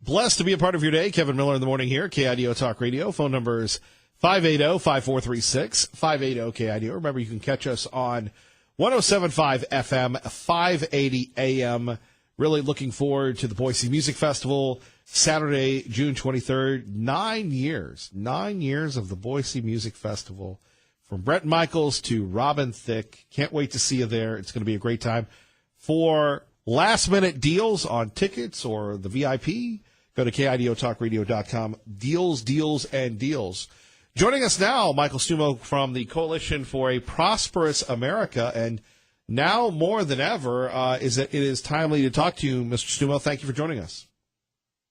Blessed to be a part of your day. Kevin Miller in the morning here, KIDO Talk Radio. Phone number is 580-5436, 580-KIDO. Remember, you can catch us on 107.5 FM, 580 AM. Really looking forward to the Boise Music Festival, Saturday, June 23rd. 9 years of the Boise Music Festival. From Brett Michaels to Robin Thicke. Can't wait to see you there. It's going to be a great time. For last-minute deals on tickets or the VIP, go to KIDOTalkRadio.com. Deals, and deals. Joining us now, Michael Stumo from the Coalition for a Prosperous America. And now more than ever, it is timely to talk to you, Mr. Stumo. Thank you for joining us.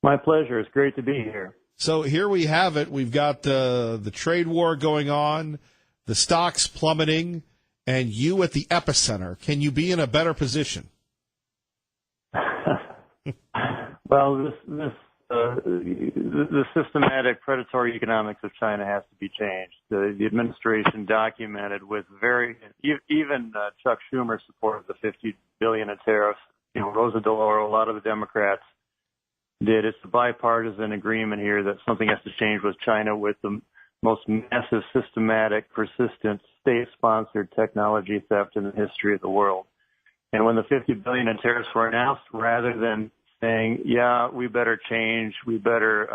My pleasure. It's great to be here. So here we have it. We've got the trade war going on, the stocks plummeting, and you at the epicenter. Can you be in a better position? Well, the systematic predatory economics of China has to be changed. The administration documented with even Chuck Schumer supported the $50 billion in tariffs. Rosa DeLauro, a lot of the Democrats did. It's a bipartisan agreement here that something has to change with China, with the most massive, systematic, persistent, state-sponsored technology theft in the history of the world. And when the $50 billion in tariffs were announced, rather than saying, yeah, we better change, we better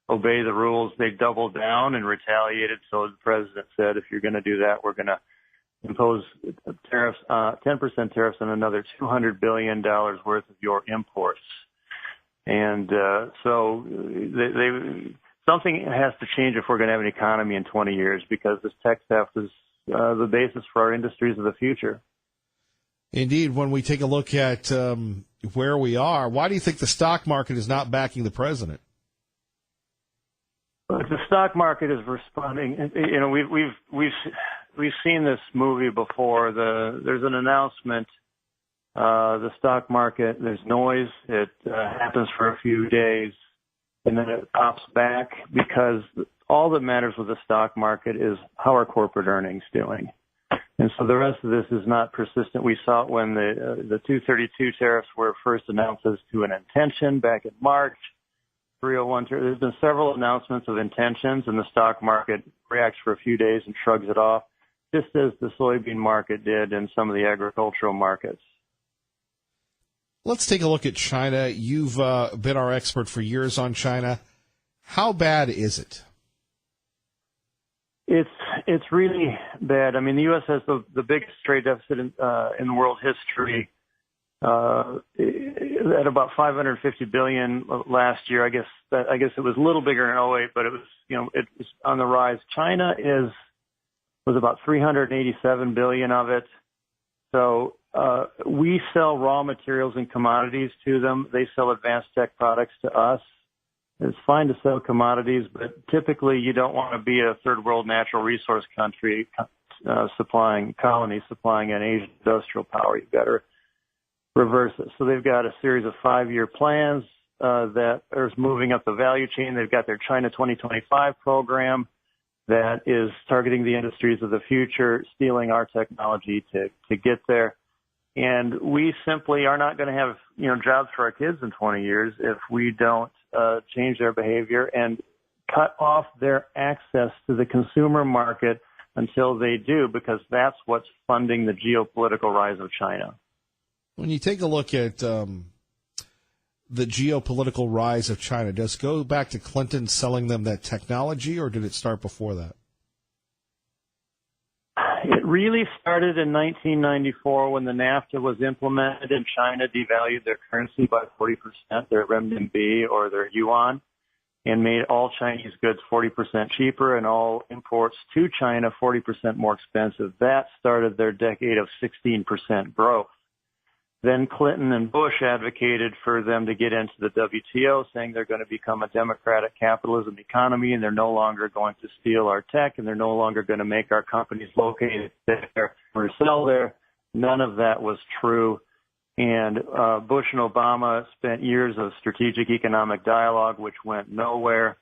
obey the rules, they doubled down and retaliated. So the president said, if you're going to do that, we're going to impose tariffs, 10% tariffs on another $200 billion worth of your imports. And so something has to change if we're going to have an economy in 20 years, because this tech theft is the basis for our industries of the future. Indeed. When we take a look at where we are, why do you think the stock market is not backing the president? The stock market is responding. We've seen this movie before. There's an announcement. The stock market, there's noise. It happens for a few days, and then it pops back, because all that matters with the stock market is how are corporate earnings doing. And so the rest of this is not persistent. We saw it when the 232 tariffs were first announced as to an intention back in March. 301. There's been several announcements of intentions, and the stock market reacts for a few days and shrugs it off, just as the soybean market did in some of the agricultural markets. Let's take a look at China. You've been our expert for years on China. How bad is it? It's really bad. I mean, the U.S. has the biggest trade deficit in the world history, at about $550 billion last year. I guess it was a little bigger in 2008, but it was on the rise. China was about $387 billion of it. So we sell raw materials and commodities to them. They sell advanced tech products to us. It's fine to sell commodities, but typically you don't want to be a third world natural resource country supplying an Asian industrial power. You've got to reverse it. So they've got a series of 5-year plans that are moving up the value chain. They've got their China 2025 program that is targeting the industries of the future, stealing our technology to get there. And we simply are not going to have, jobs for our kids in 20 years if we don't change their behavior and cut off their access to the consumer market until they do, because that's what's funding the geopolitical rise of China. When you take a look at the geopolitical rise of China, does it go back to Clinton selling them that technology, or did it start before that? It really started in 1994 when the NAFTA was implemented and China devalued their currency by 40%, their renminbi or their yuan, and made all Chinese goods 40% cheaper and all imports to China 40% more expensive. That started their decade of 16% growth. Then Clinton and Bush advocated for them to get into the WTO, saying they're going to become a democratic capitalism economy and they're no longer going to steal our tech and they're no longer going to make our companies located there or sell there. None of that was true. And Bush and Obama spent years of strategic economic dialogue, which went nowhere.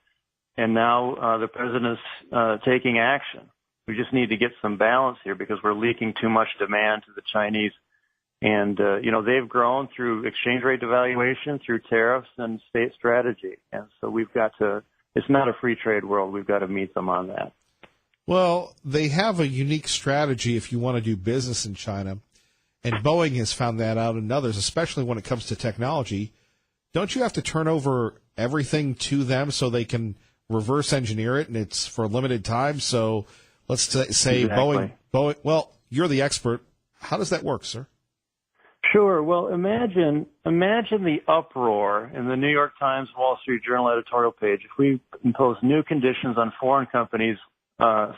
And now the president's taking action. We just need to get some balance here because we're leaking too much demand to the Chinese And, they've grown through exchange rate devaluation, through tariffs and state strategy. And so it's not a free trade world. We've got to meet them on that. Well, they have a unique strategy if you want to do business in China. And Boeing has found that out, and others, especially when it comes to technology. Don't you have to turn over everything to them so they can reverse engineer it, and it's for a limited time? So let's say exactly. Boeing. Well, you're the expert. How does that work, sir? Sure. Well, imagine the uproar in the New York Times, Wall Street Journal editorial page if we impose new conditions on foreign companies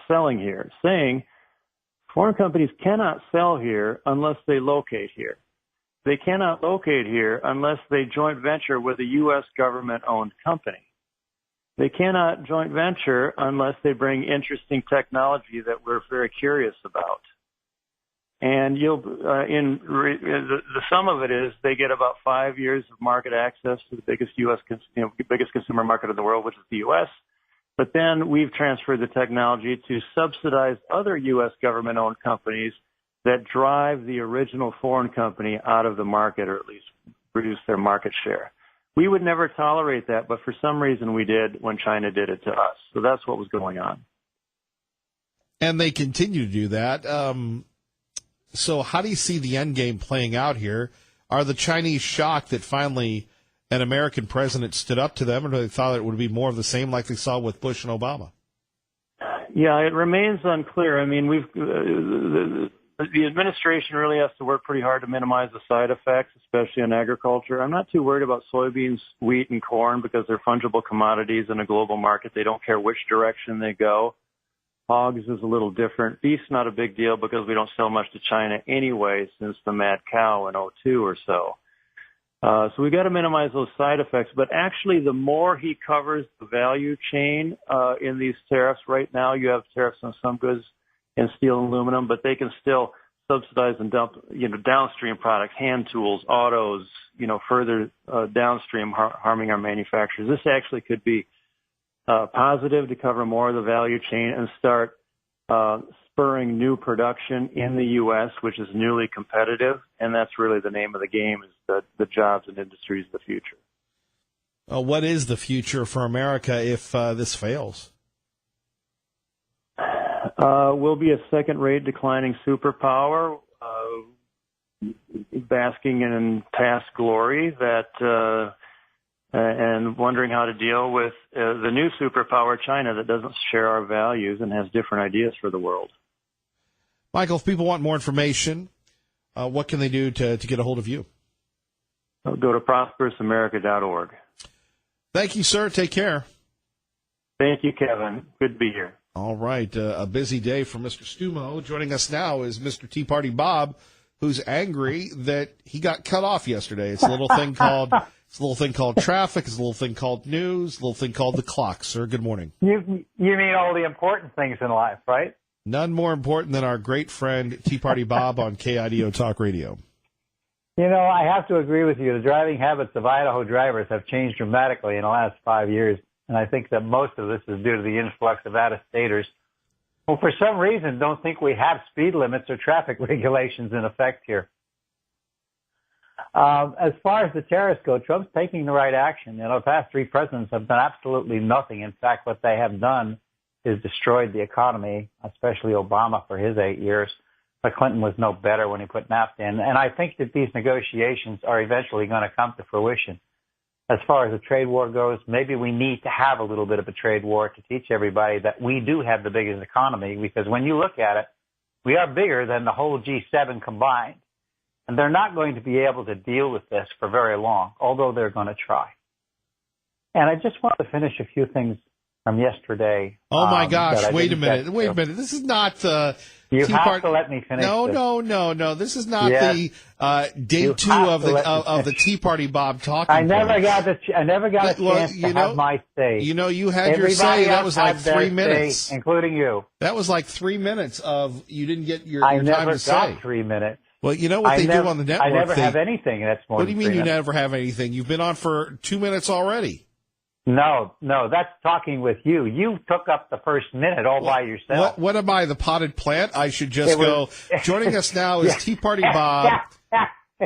selling here, saying foreign companies cannot sell here unless they locate here. They cannot locate here unless they joint venture with a U.S. government-owned company. They cannot joint venture unless they bring interesting technology that we're very curious about. And the sum of it is they get about 5 years of market access to the biggest biggest consumer market in the world, which is the U.S. But then we've transferred the technology to subsidize other U.S. government-owned companies that drive the original foreign company out of the market, or at least reduce their market share. We would never tolerate that, but for some reason we did when China did it to us. So that's what was going on. And they continue to do that. So how do you see the end game playing out here? Are the Chinese shocked that finally an American president stood up to them, and they thought it would be more of the same like they saw with Bush and Obama? Yeah, it remains unclear. I mean, the administration really has to work pretty hard to minimize the side effects, especially in agriculture. I'm not too worried about soybeans, wheat, and corn because they're fungible commodities in a global market. They don't care which direction they go. Hogs is a little different. Beef's not a big deal because we don't sell much to China anyway since the mad cow in 2002 or so. So we've got to minimize those side effects. But actually, the more he covers the value chain in these tariffs, right now you have tariffs on some goods in steel and aluminum, but they can still subsidize and dump, downstream products, hand tools, autos, further downstream harming our manufacturers. This actually could be positive to cover more of the value chain and start spurring new production in the U.S., which is newly competitive, and that's really the name of the game, is the jobs and industries of the future. What is the future for America if this fails? We'll be a second-rate declining superpower, basking in past glory and wondering how to deal with the new superpower, China, that doesn't share our values and has different ideas for the world. Michael, if people want more information, what can they do to get a hold of you? Go to prosperousamerica.org. Thank you, sir. Take care. Thank you, Kevin. Good to be here. All right. A busy day for Mr. Stumo. Joining us now is Mr. Tea Party Bob, who's angry that he got cut off yesterday. It's a little thing called traffic. It's a little thing called news. A little thing called the clock. Sir, good morning. You mean all the important things in life, right? None more important than our great friend Tea Party Bob on KIDO Talk Radio. I have to agree with you. The driving habits of Idaho drivers have changed dramatically in the last 5 years, and I think that most of this is due to the influx of out-of-staters who, for some reason, don't think we have speed limits or traffic regulations in effect here. As far as the tariffs go, Trump's taking the right action. The past three presidents have done absolutely nothing. In fact, what they have done is destroyed the economy, especially Obama for his 8 years. But Clinton was no better when he put NAFTA in. And I think that these negotiations are eventually going to come to fruition. As far as the trade war goes, maybe we need to have a little bit of a trade war to teach everybody that we do have the biggest economy, because when you look at it, we are bigger than the whole G7 combined. And they're not going to be able to deal with this for very long, although they're going to try. And I just want to finish a few things from yesterday. Oh, my gosh. Wait a minute. This is not you have to let me finish. No. This is not the day two of the Tea Party Bob talking. I never got a chance to have my say. You had your say. That was like 3 minutes, say, including you. That was like 3 minutes of you didn't get your time to say. I never got 3 minutes. Well, you know what they do on the network. I never have anything. That's more. What do you mean you never have anything? You've been on for 2 minutes already. No, that's talking with you. You took up the first minute all by yourself. What am I, the potted plant? I should just go. Joining us now is Tea Party Bob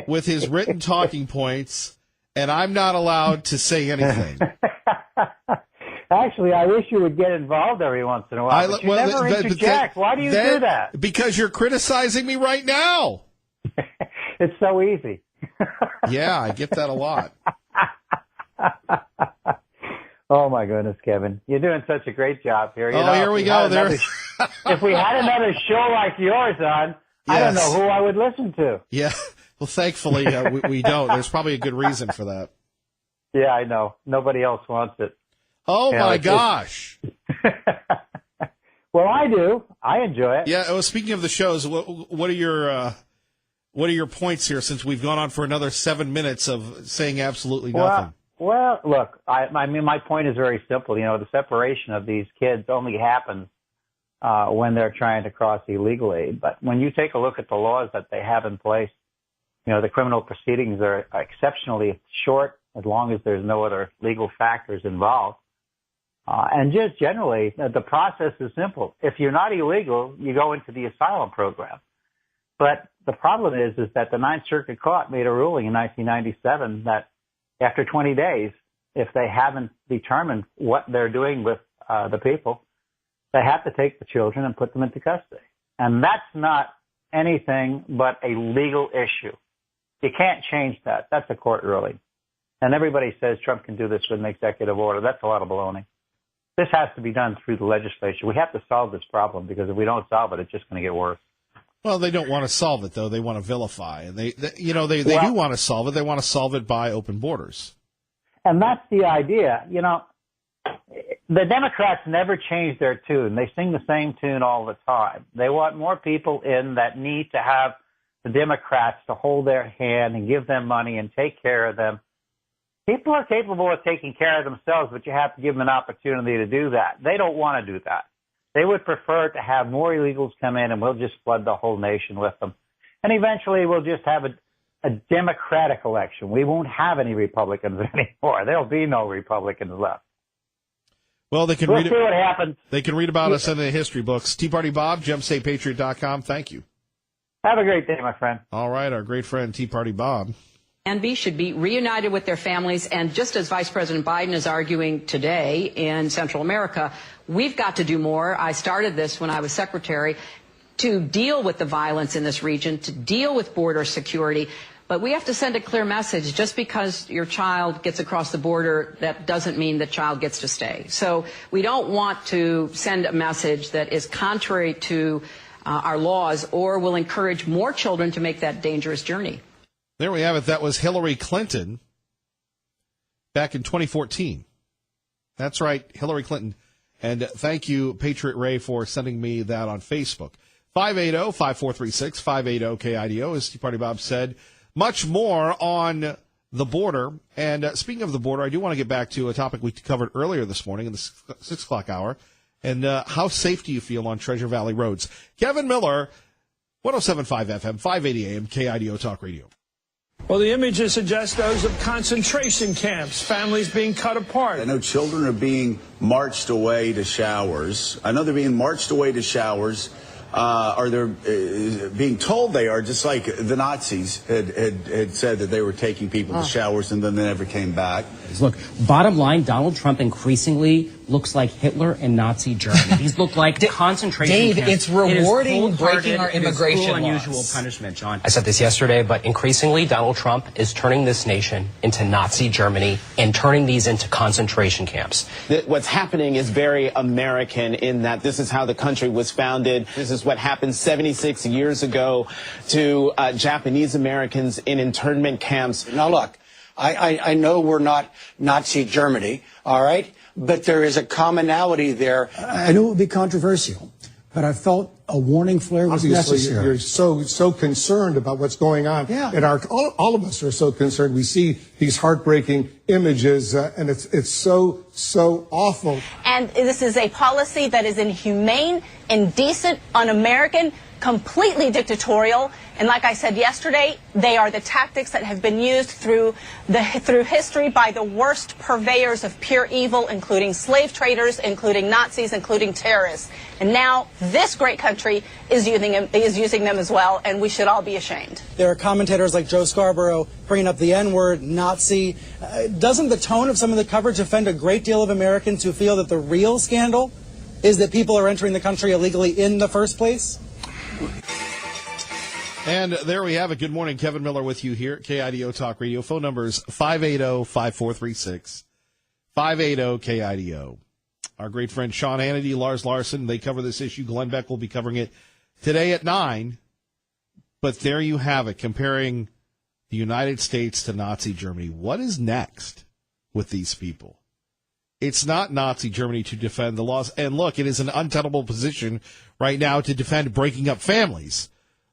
with his written talking points, and I'm not allowed to say anything. Actually, I wish you would get involved every once in a while. But you never interject. Why do you do that? Because you're criticizing me right now. It's so easy. Yeah, I get that a lot. Oh, my goodness, Kevin. You're doing such a great job here. Here we go. If we had another show like yours on, yes. I don't know who I would listen to. Yeah. Well, thankfully, we don't. There's probably a good reason for that. Yeah, I know. Nobody else wants it. Oh, my gosh. Well, I do. I enjoy it. Yeah. Well, speaking of the shows, what are your points here, since we've gone on for another 7 minutes of saying absolutely nothing? Well, look, I mean, my point is very simple. The separation of these kids only happens when they're trying to cross illegally. But when you take a look at the laws that they have in place, the criminal proceedings are exceptionally short as long as there's no other legal factors involved. And just generally, the process is simple. If you're not illegal, you go into the asylum program. But the problem is that the Ninth Circuit Court made a ruling in 1997 that after 20 days, if they haven't determined what they're doing with the people, they have to take the children and put them into custody. And that's not anything but a legal issue. You can't change that. That's a court ruling. And everybody says Trump can do this with an executive order. That's a lot of baloney. This has to be done through the legislature. We have to solve this problem, because if we don't solve it, it's just going to get worse. Well, they don't want to solve it, though. They want to vilify. And they do want to solve it. They want to solve it by open borders. And that's the idea. The Democrats never change their tune. They sing the same tune all the time. They want more people in that need to have the Democrats to hold their hand and give them money and take care of them. People are capable of taking care of themselves, but you have to give them an opportunity to do that. They don't want to do that. They would prefer to have more illegals come in, and we'll just flood the whole nation with them. And eventually we'll just have a Democratic election. We won't have any Republicans anymore. There'll be no Republicans left. Well, we'll see what happens. They can read about us in the history books. Tea Party Bob, GemStatePatriot.com. Thank you. Have a great day, my friend. All right, our great friend Tea Party Bob. Should be reunited with their families. And just as Vice President Biden is arguing today in Central America, we've got to do more. I started this when I was secretary, to deal with the violence in this region, to deal with border security. But we have to send a clear message. Just because your child gets across the border, that doesn't mean the child gets to stay. So we don't want to send a message that is contrary to our laws or will encourage more children to make that dangerous journey. There we have it. That was Hillary Clinton back in 2014. That's right, Hillary Clinton. And thank you, Patriot Ray, for sending me that on Facebook. 580-5436, 580-KIDO, as Tea Party Bob said. Much more on the border. And speaking of the border, I do want to get back to a topic we covered earlier this morning in the 6 o'clock hour. And how safe do you feel on Treasure Valley roads? Kevin Miller, 107.5 FM, 580 AM, KIDO Talk Radio. Well, the images suggest those of concentration camps, families being cut apart. I know children are being marched away to showers. I know they're being marched away to showers. Or they're being told they are, just like the Nazis had said that they were taking people to showers and then they never came back. Look, bottom line, Donald Trump increasingly looks like Hitler and Nazi Germany. These look like concentration camps. It's rewarding breaking our immigration laws. Unusual punishment, John. I said this yesterday, but increasingly Donald Trump is turning this nation into Nazi Germany and turning these into concentration camps. What's happening is very American in that this is how the country was founded. This is what happened 76 years ago to Japanese Americans in internment camps. Now, look, I know we're not Nazi Germany, all right? But there is a commonality there. I knew it would be controversial, but I felt a warning flare was necessary. You're so concerned about what's going on. Yeah. And all of us are so concerned. We see these heartbreaking images, and it's so awful. And this is a policy that is inhumane, indecent, un-American, completely dictatorial. And like I said yesterday, they are the tactics that have been used through history by the worst purveyors of pure evil, including slave traders, including Nazis, including terrorists. And now this great country is using them as well, and we should all be ashamed. There are commentators like Joe Scarborough bringing up the N-word, Nazi. Doesn't the tone of some of the coverage offend a great deal of Americans who feel that the real scandal is that people are entering the country illegally in the first place? And there we have it. Good morning. Kevin Miller with you here at KIDO Talk Radio. Phone number is 580-5436, 580-KIDO. Our great friend Sean Hannity, Lars Larson, they cover this issue. Glenn Beck will be covering it today at 9. But there you have it, comparing the United States to Nazi Germany. What is next with these people? It's not Nazi Germany to defend the laws. And look, it is an untenable position right now to defend breaking up families.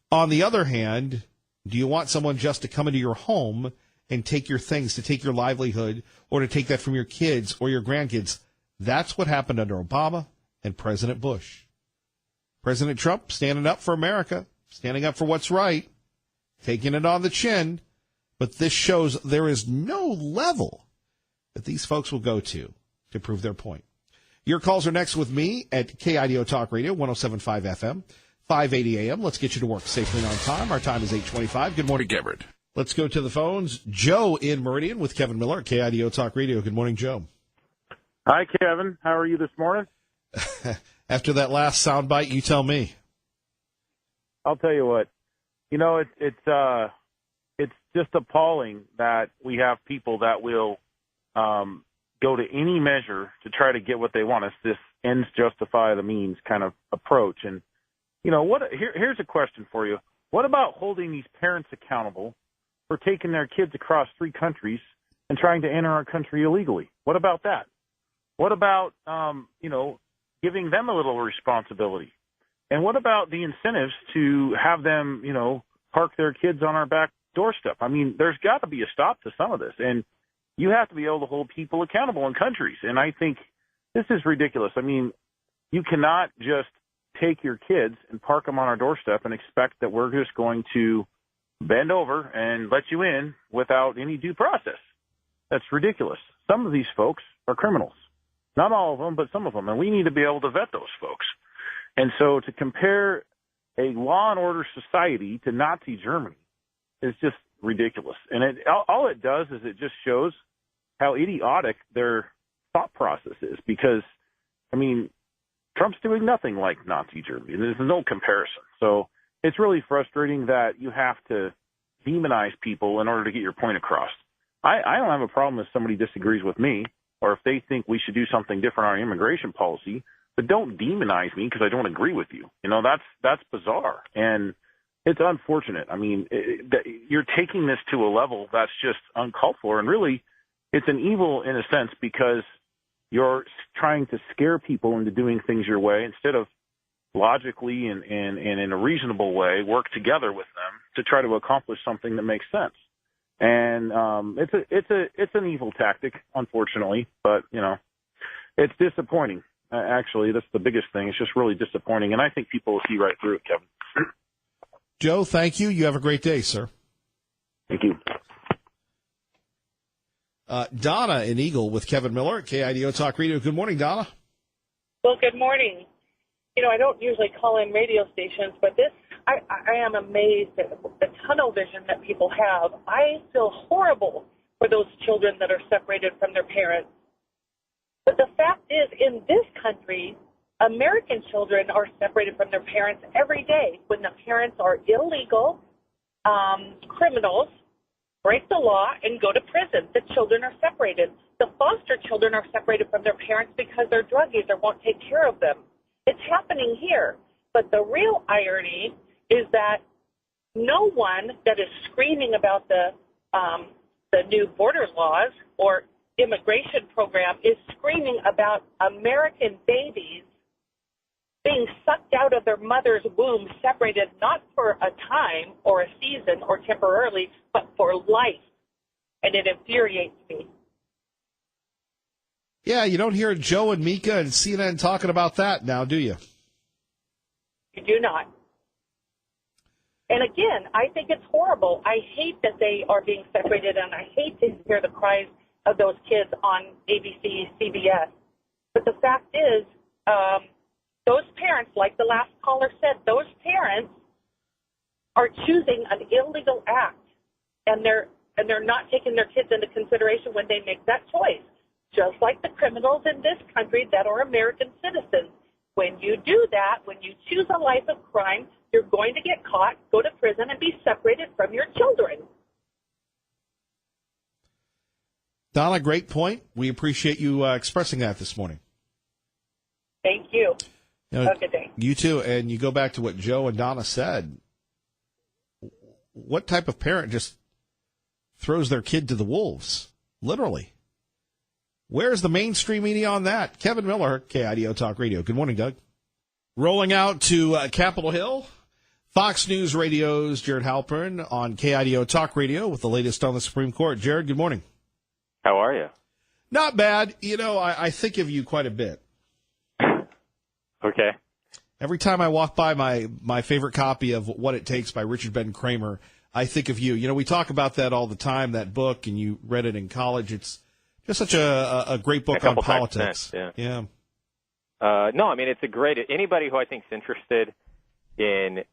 On the other hand, do you want someone just to come into your home and take your things, to take your livelihood, or to take that from your kids or your grandkids? That's what happened under Obama and President Bush. President Trump standing up for America, standing up for what's right, taking it on the chin. But this shows there is no level that these folks will go to prove their point. Your calls are next with me at KIDO Talk Radio, 107.5 FM, 580 AM. Let's get you to work safely and on time. Our time is 8:25. Good morning, Gabbard. Let's go to the phones. Joe in Meridian with Kevin Miller at KIDO Talk Radio. Good morning, Joe. Hi, Kevin. How are you this morning? After that last soundbite, you tell me. I'll tell you what. You know, it's just appalling that we have people that will go to any measure to try to get what they want. It's this ends justify the means kind of approach. And, you know, here's a question for you. What about holding these parents accountable for taking their kids across 3 countries and trying to enter our country illegally? What about that? What about, giving them a little responsibility? And what about the incentives to have them, park their kids on our back doorstep? I mean, there's got to be a stop to some of this. And you have to be able to hold people accountable in countries. And I think this is ridiculous. I mean, you cannot just take your kids and park them on our doorstep and expect that we're just going to bend over and let you in without any due process. That's ridiculous. Some of these folks are criminals. Not all of them, but some of them. And we need to be able to vet those folks. And so to compare a law and order society to Nazi Germany is just ridiculous. And all it does is it just shows how idiotic their thought process is, because, I mean, Trump's doing nothing like Nazi Germany. There's no comparison. So it's really frustrating that you have to demonize people in order to get your point across. I don't have a problem if somebody disagrees with me or if they think we should do something different on our immigration policy, but don't demonize me because I don't agree with you. You know, that's bizarre. And it's unfortunate. I mean, you're taking this to a level that's just uncalled for. And really, it's an evil in a sense because you're trying to scare people into doing things your way instead of logically and in a reasonable way work together with them to try to accomplish something that makes sense. And it's an evil tactic, unfortunately. But, it's disappointing. Actually, that's the biggest thing. It's just really disappointing. And I think people will see right through it, Kevin. Joe, thank you. You have a great day, sir. Thank you. Donna in Eagle with Kevin Miller at KIDO Talk Radio. Good morning, Donna. Well, good morning. I don't usually call in radio stations, but I am amazed at the tunnel vision that people have. I feel horrible for those children that are separated from their parents. But the fact is, in this country, American children are separated from their parents every day when the parents are illegal, criminals, break the law, and go to prison. The children are separated. The foster children are separated from their parents because they're druggies or won't take care of them. It's happening here. But the real irony is that no one that is screaming about the new border laws or immigration program is screaming about American babies being sucked out of their mother's womb, separated not for a time or a season or temporarily, but for life. And it infuriates me. Yeah, you don't hear Joe and Mika and CNN talking about that now, do you? You do not. And again, I think it's horrible. I hate that they are being separated, and I hate to hear the cries of those kids on ABC, CBS. But the fact is, those parents, like the last caller said, those parents are choosing an illegal act, and they're not taking their kids into consideration when they make that choice. Just like the criminals in this country that are American citizens. When you do that, when you choose a life of crime, you're going to get caught, go to prison, and be separated from your children. Donna, great point. We appreciate you expressing that this morning. Thank you. Have a good day. You too. And you go back to what Joe and Donna said. What type of parent just throws their kid to the wolves? Literally. Where's the mainstream media on that? Kevin Miller, KIDO Talk Radio. Good morning, Doug. Rolling out to Capitol Hill, Fox News Radio's Jared Halpern on KIDO Talk Radio with the latest on the Supreme Court. Jared, good morning. How are you? Not bad. You know, I think of you quite a bit. Okay. Every time I walk by my favorite copy of What It Takes by Richard Ben Kramer, I think of you. You know, we talk about that all the time, that book, and you read it in college. It's just such a great book on politics. Yeah. No, I mean, it's a great, anybody who I think is interested in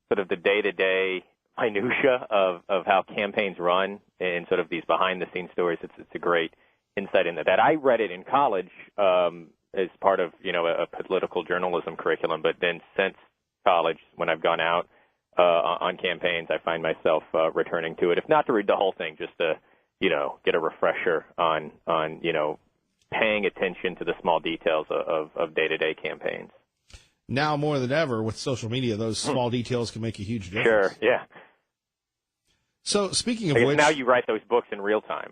sort of the day-to-day minutia of how campaigns run and sort of these behind-the-scenes stories, it's a great insight into that. I read it in college as part of, you know, a political journalism curriculum, but then since college, when I've gone out on campaigns, I find myself returning to it, if not to read the whole thing, just to, you know, get a refresher on you know, paying attention to the small details of day-to-day campaigns. Now more than ever with social media, those small details can make a huge difference. Sure, yeah. So speaking of I guess which, now you write those books in real time.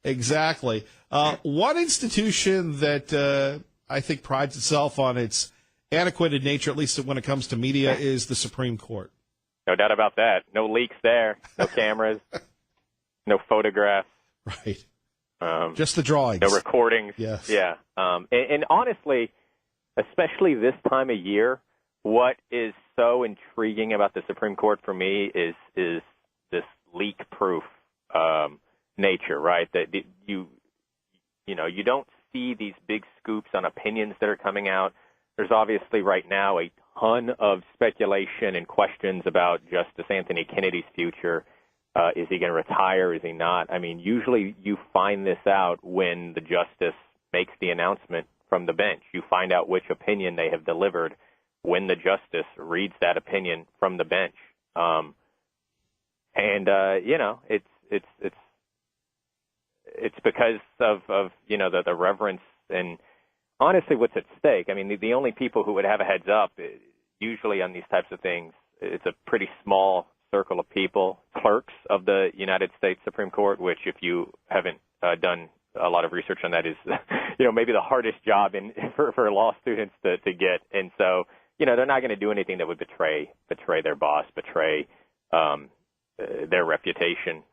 Exactly. One institution that I think prides itself on its antiquated nature, at least when it comes to media, is the Supreme Court. No doubt about that. No leaks there. No cameras. No photographs. Right. Just the drawings. No recordings. Yes. Yeah. And honestly, especially this time of year, what is so intriguing about the Supreme Court for me is this leak-proof nature, right? That you know, you don't see these big scoops on opinions that are coming out. There's obviously right now a ton of speculation and questions about Justice Anthony Kennedy's future. Is he going to retire? Is he not? I mean, usually you find this out when the justice makes the announcement from the bench. You find out which opinion they have delivered when the justice reads that opinion from the bench. You know, it's because of you know, the reverence and honestly what's at stake. I mean, the only people who would have a heads up usually on these types of things, it's a pretty small circle of people, clerks of the United States Supreme Court, which if you haven't done a lot of research on that is, you know, maybe the hardest job for law students to get. And so, you know, they're not going to do anything that would betray their boss, betray their reputation.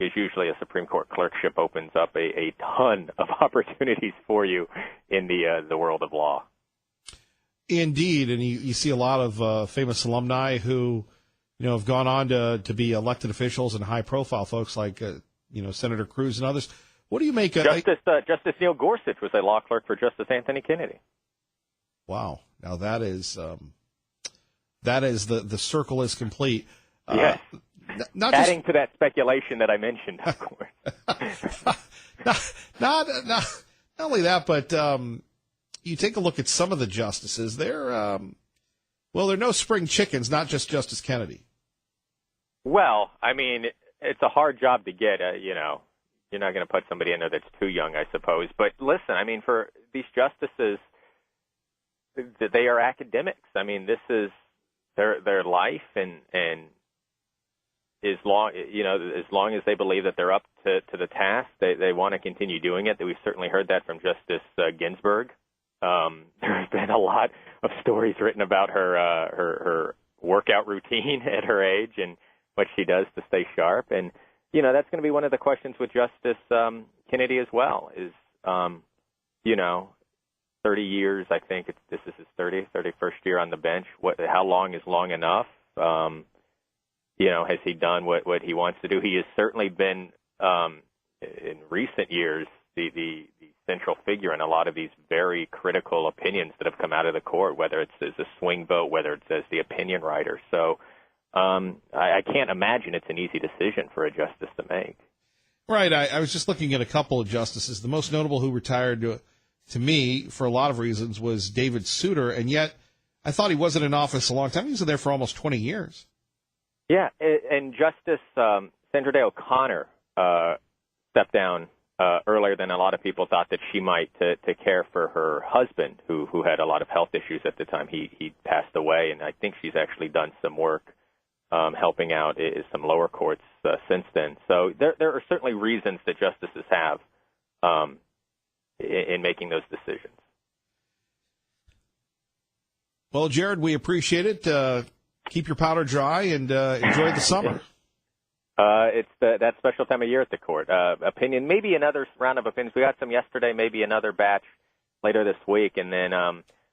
Is usually a Supreme Court clerkship opens up a ton of opportunities for you in the world of law. Indeed, and you see a lot of famous alumni who, you know, have gone on to be elected officials and high-profile folks like, you know, Senator Cruz and others. What do you make of Justice Neil Gorsuch was a law clerk for Justice Anthony Kennedy. Wow! Now that is the circle is complete. Yes. Not adding to that speculation that I mentioned, of course. not only that, but you take a look at some of the justices. They're no spring chickens. Not just Justice Kennedy. Well, I mean, it's a hard job to get. You know, you're not going to put somebody in there that's too young, I suppose. But listen, I mean, for these justices, they are academics. I mean, this is their life, and as long as they believe that they're up to the task, they want to continue doing it. We've certainly heard that from Justice Ginsburg. There's been a lot of stories written about her workout routine at her age and what she does to stay sharp. And, you know, that's going to be one of the questions with Justice Kennedy as well is, you know, 30 years. I think this is his 31st year on the bench. How long is long enough? Has he done what he wants to do? He has certainly been, in recent years, the central figure in a lot of these very critical opinions that have come out of the court, whether it's as a swing vote, whether it's as the opinion writer. So I can't imagine it's an easy decision for a justice to make. Right. I was just looking at a couple of justices. The most notable who retired to me for a lot of reasons was David Souter, and yet I thought he wasn't in office a long time. He was there for almost 20 years. Yeah, and Justice Sandra Day O'Connor stepped down earlier than a lot of people thought that she might to care for her husband, who had a lot of health issues at the time he passed away, and I think she's actually done some work helping out some lower courts since then. So there are certainly reasons that justices have in making those decisions. Well, Jared, we appreciate it. Keep your powder dry and enjoy the summer. It's that special time of year at the court. Opinion, maybe another round of opinions. We got some yesterday, maybe another batch later this week, and then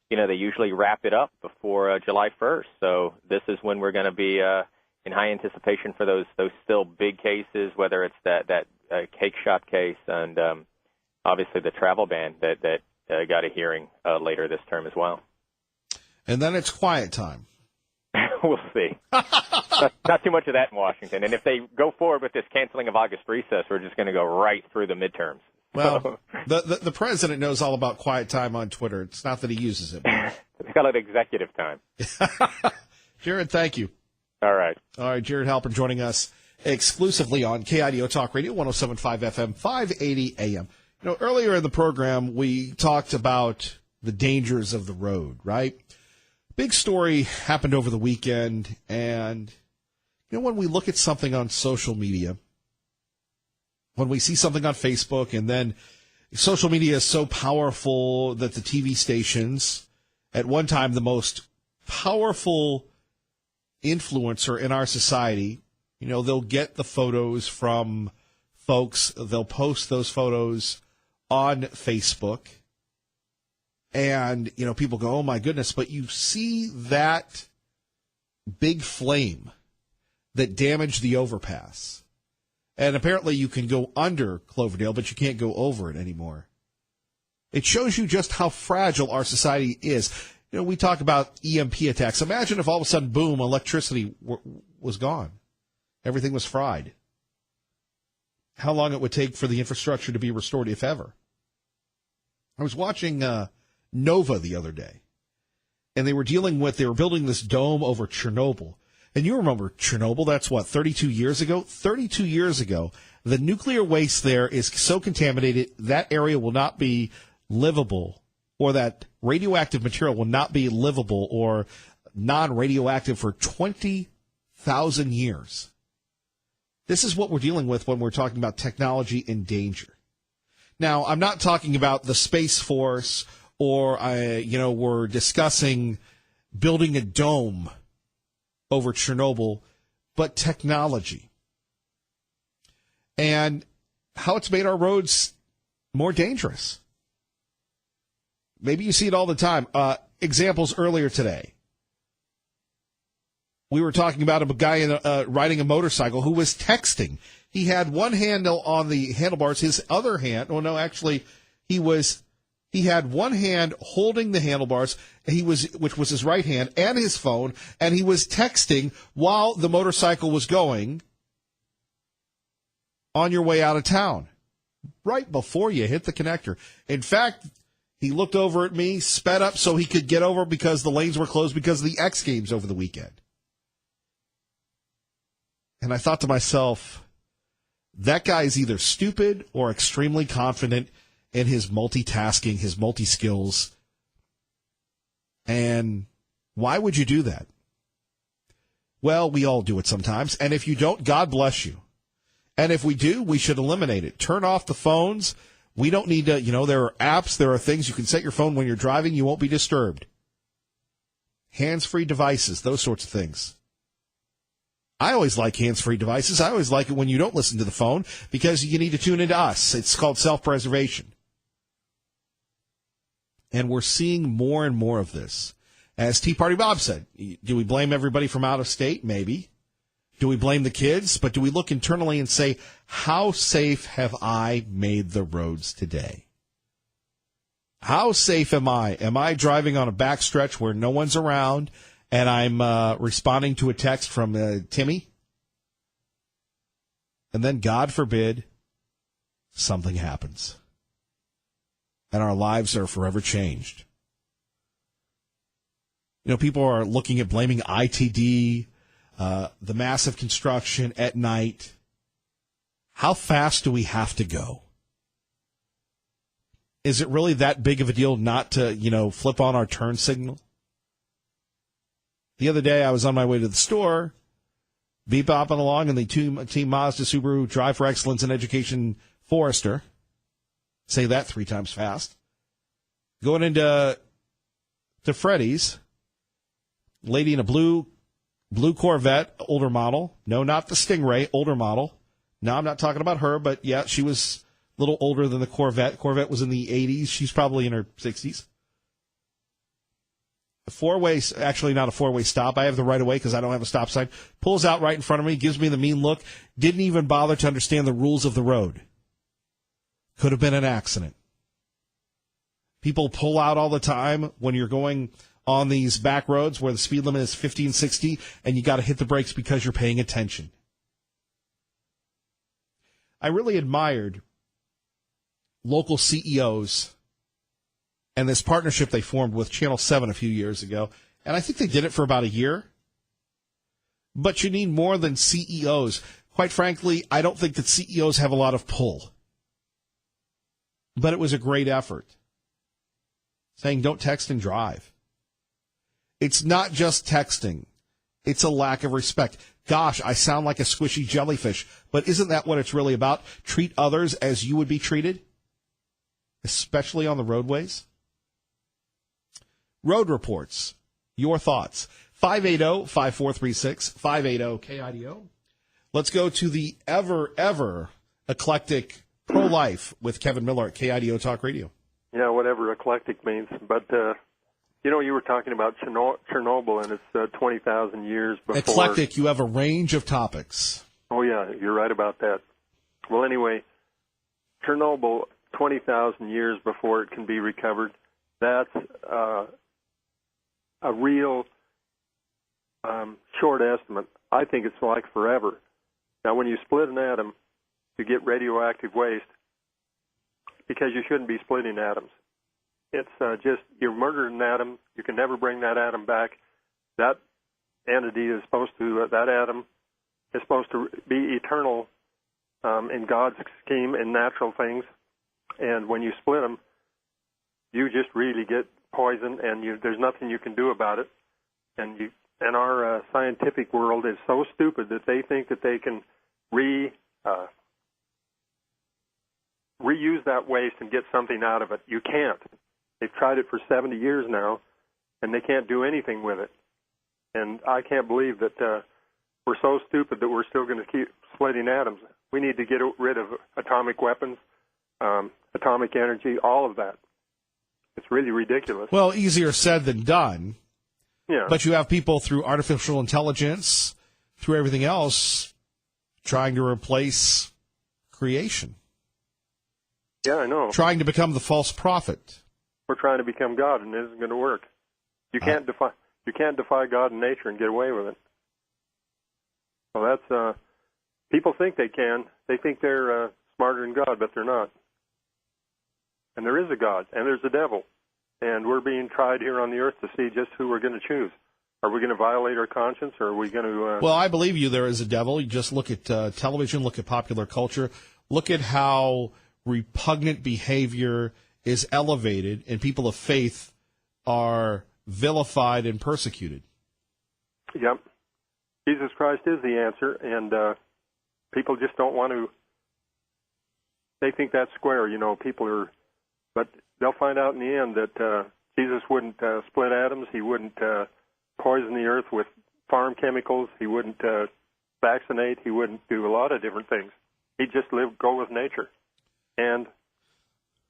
they usually wrap it up before July 1st. So this is when we're going to be in high anticipation for those still big cases, whether it's that cake shop case and obviously the travel ban that got a hearing later this term as well. And then it's quiet time. We'll see. Not too much of that in Washington. And if they go forward with this canceling of August recess, we're just going to go right through the midterms. Well, the president knows all about quiet time on Twitter. It's not that he uses it. They call it executive time. Jared, thank you. All right. Jared Halpern joining us exclusively on KIDO Talk Radio, 107.5 FM, 580 AM. Earlier in the program, we talked about the dangers of the road, right? Big story happened over the weekend, and when we look at something on social media, when we see something on Facebook, and then social media is so powerful that the TV stations, at one time the most powerful influencer in our society, they'll get the photos from folks, they'll post those photos on Facebook. And, people go, oh, my goodness, but you see that big flame that damaged the overpass. And apparently you can go under Cloverdale, but you can't go over it anymore. It shows you just how fragile our society is. We talk about EMP attacks. Imagine if all of a sudden, boom, electricity was gone. Everything was fried. How long it would take for the infrastructure to be restored, if ever. I was watching Nova the other day, and they were building this dome over Chernobyl. And you remember Chernobyl, that's 32 years ago? 32 years ago, the nuclear waste there is so contaminated, that area will not be livable, or that radioactive material will not be livable or non-radioactive for 20,000 years. This is what we're dealing with when we're talking about technology in danger. Now, I'm not talking about the Space Force or, we're discussing building a dome over Chernobyl, but technology and how it's made our roads more dangerous. Maybe you see it all the time. Examples earlier today. We were talking about a guy riding a motorcycle who was texting. He had one hand on the handlebars, his other hand, he had one hand holding the handlebars, which was his right hand, and his phone, and he was texting while the motorcycle was going on your way out of town, right before you hit the connector. In fact, he looked over at me, sped up so he could get over because the lanes were closed because of the X Games over the weekend. And I thought to myself, that guy is either stupid or extremely confident in his multitasking, his multi-skills. And why would you do that? Well, we all do it sometimes. And if you don't, God bless you. And if we do, we should eliminate it. Turn off the phones. We don't need to, there are apps, there are things you can set your phone when you're driving. You won't be disturbed. Hands-free devices, those sorts of things. I always like hands-free devices. I always like it when you don't listen to the phone because you need to tune into us. It's called self-preservation. And we're seeing more and more of this. As Tea Party Bob said, do we blame everybody from out of state? Maybe. Do we blame the kids? But do we look internally and say, how safe have I made the roads today? How safe am I? Am I driving on a backstretch where no one's around and I'm responding to a text from Timmy? And then, God forbid, something happens. And our lives are forever changed. You know, people are looking at blaming ITD, the massive construction at night. How fast do we have to go? Is it really that big of a deal not to, flip on our turn signal? The other day I was on my way to the store, bebopping along in the Team Mazda Subaru Drive for Excellence in Education Forester. Say that 3 times fast. Going into Freddy's. Lady in a blue Corvette, older model. No, not the Stingray, older model. No, I'm not talking about her, but yeah, she was a little older than the Corvette. Corvette was in the 80s. She's probably in her 60s. A four-way, actually not a four-way stop. I have the right of way because I don't have a stop sign. Pulls out right in front of me, gives me the mean look. Didn't even bother to understand the rules of the road. Could have been an accident. People pull out all the time when you're going on these back roads where the speed limit is 50 and 60, and you got to hit the brakes because you're paying attention. I really admired local CEOs and this partnership they formed with Channel 7 a few years ago, and I think they did it for about a year. But you need more than CEOs. Quite frankly, I don't think that CEOs have a lot of pull. But it was a great effort. Saying don't text and drive. It's not just texting. It's a lack of respect. Gosh, I sound like a squishy jellyfish, but isn't that what it's really about? Treat others as you would be treated, especially on the roadways. Road reports. Your thoughts. 580-5436, 580-KIDO. Let's go to the ever eclectic pro-life with Kevin Miller at KIDO Talk Radio. Yeah, whatever eclectic means. But, you were talking about Chernobyl, and it's 20,000 years before. Eclectic, you have a range of topics. Oh, yeah, you're right about that. Well, anyway, Chernobyl, 20,000 years before it can be recovered. That's a real short estimate. I think it's like forever. Now, when you split an atom, you get radioactive waste because you shouldn't be splitting atoms. It's just you're murdering an atom. You can never bring that atom back. That entity is supposed to, that atom is supposed to be eternal in God's scheme and natural things. And when you split them, you just really get poison, and there's nothing you can do about it. And our scientific world is so stupid that they think that they can reuse that waste and get something out of it. You can't. They've tried it for 70 years now, and they can't do anything with it. And I can't believe that we're so stupid that we're still going to keep splitting atoms. We need to get rid of atomic weapons, atomic energy, all of that. It's really ridiculous. Well, easier said than done. Yeah. But you have people through artificial intelligence, through everything else, trying to replace creation. Yeah, I know. Trying to become the false prophet. We're trying to become God, and it isn't going to work. You can't defy God and nature and get away with it. Well, that's people think they can. They think they're smarter than God, but they're not. And there is a God, and there's a devil, and we're being tried here on the earth to see just who we're going to choose. Are we going to violate our conscience, or are we going to... Well, I believe you there is a devil. You just look at television, look at popular culture, look at how repugnant behavior is elevated, and people of faith are vilified and persecuted. Yep. Jesus Christ is the answer, and people just don't want to... They think that's square, people are... But they'll find out in the end that Jesus wouldn't split atoms. He wouldn't poison the earth with farm chemicals. He wouldn't vaccinate. He wouldn't do a lot of different things. He'd just go with nature. And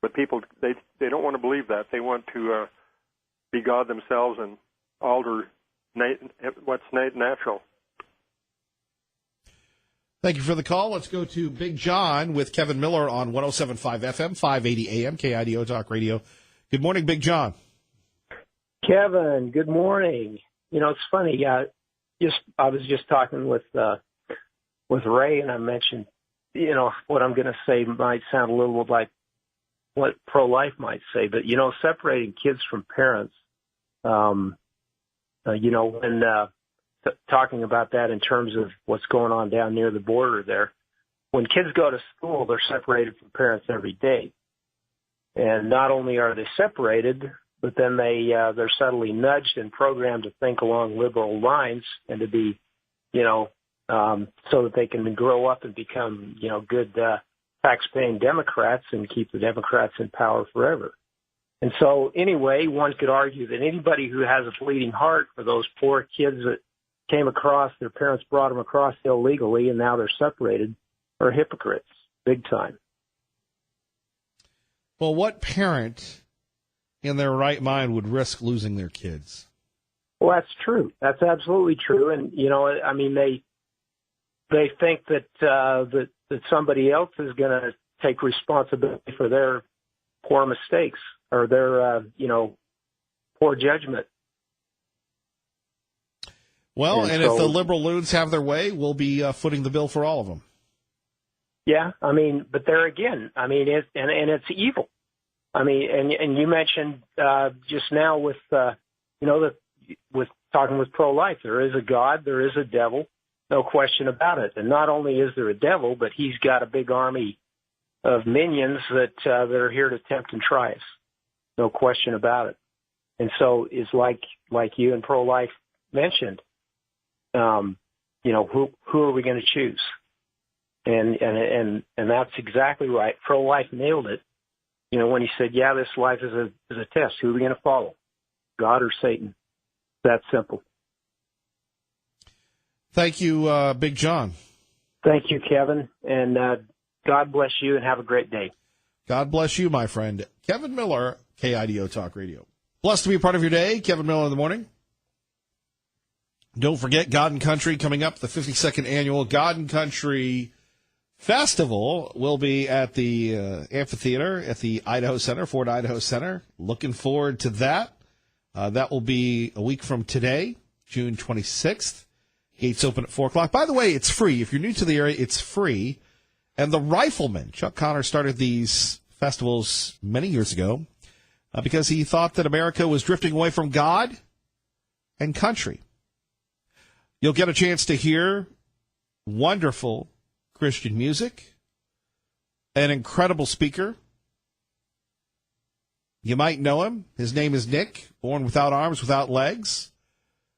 But people, they don't want to believe that. They want to be God themselves and alter what's natural. Thank you for the call. Let's go to Big John with Kevin Miller on 107.5 FM, 580 AM, KIDO Talk Radio. Good morning, Big John. Kevin, good morning. You know, it's funny. I was just talking with Ray, and I mentioned, you know, what I'm going to say might sound a little like what pro-life might say, but, you know, separating kids from parents, you know, when talking about that in terms of what's going on down near the border there, when kids go to school, they're separated from parents every day. And not only are they separated, but then they're subtly nudged and programmed to think along liberal lines and to be, you know, so that they can grow up and become, you know, good tax-paying Democrats and keep the Democrats in power forever. And so anyway, one could argue that anybody who has a bleeding heart for those poor kids that came across, their parents brought them across illegally and now they're separated, are hypocrites, big time. Well, what parent in their right mind would risk losing their kids? Well, that's true. That's absolutely true. And, you know, I mean, they think that that somebody else is going to take responsibility for their poor mistakes or their, you know, poor judgment. Well, and so, if the liberal loons have their way, we'll be footing the bill for all of them. Yeah, I mean, but there again, I mean, it's evil. I mean, and you mentioned just now with, you know, with talking with pro-life, there is a God, there is a devil, no question about it. And not only is there a devil, but he's got a big army of minions that are here to tempt and try us, no question about it. And so it's like you and pro-life mentioned. You know, who are we going to choose? And that's exactly right. Pro-life nailed it. You know, when he said, yeah, this life is a test. Who are we going to follow? God or Satan? That simple. Thank you, Big John. Thank you, Kevin. And God bless you and have a great day. God bless you, my friend. Kevin Miller, KIDO Talk Radio. Blessed to be a part of your day. Kevin Miller in the morning. Don't forget God and Country coming up, the 52nd annual God and Country Festival will be at the amphitheater at the Idaho Center, Ford Idaho Center. Looking forward to that. That will be a week from today, June 26th. Gates open at 4 o'clock. By the way, it's free. If you're new to the area, it's free. And the Rifleman, Chuck Connor, started these festivals many years ago because he thought that America was drifting away from God and country. You'll get a chance to hear wonderful Christian music, an incredible speaker. You might know him. His name is Nick, born without arms, without legs,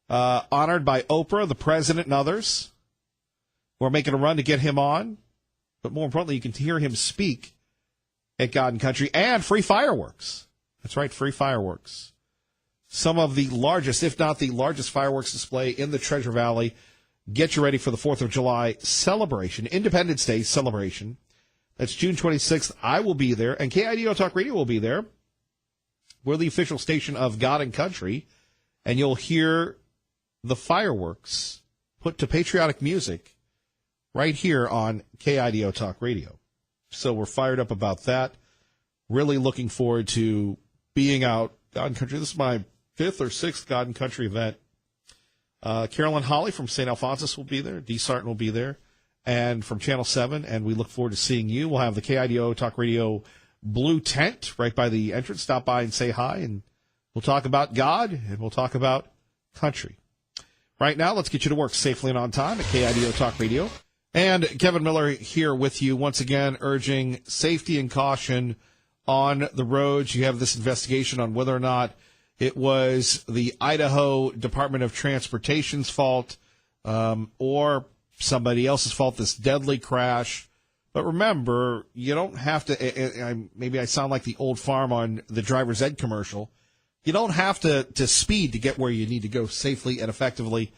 honored by Oprah, the president, and others. We're making a run to get him on. But more importantly, you can hear him speak at God and Country, and free fireworks. That's right, free fireworks. Some of the largest, if not the largest fireworks display in the Treasure Valley. Get you ready for the 4th of July celebration, Independence Day celebration. That's June 26th. I will be there, and KIDO Talk Radio will be there. We're the official station of God and Country, and you'll hear the fireworks put to patriotic music right here on KIDO Talk Radio. So we're fired up about that. Really looking forward to being out God and Country. This is my 5th or 6th God and Country event. Carolyn Holly from St. Alphonsus will be there. Dee Sarton will be there. And from Channel 7, and we look forward to seeing you. We'll have the KIDO Talk Radio blue tent right by the entrance. Stop by and say hi, and we'll talk about God, and we'll talk about country. Right now, let's get you to work safely and on time at KIDO Talk Radio. And Kevin Miller here with you once again, urging safety and caution on the roads. You have this investigation on whether or not it was the Idaho Department of Transportation's fault or somebody else's fault, this deadly crash. But remember, you don't have to, maybe I sound like the old farm on the driver's ed commercial. You don't have to speed to get where you need to go safely and effectively.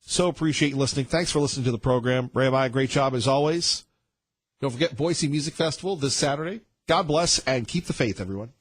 So appreciate you listening. Thanks for listening to the program. Rabbi, great job as always. Don't forget Boise Music Festival this Saturday. God bless and keep the faith, everyone.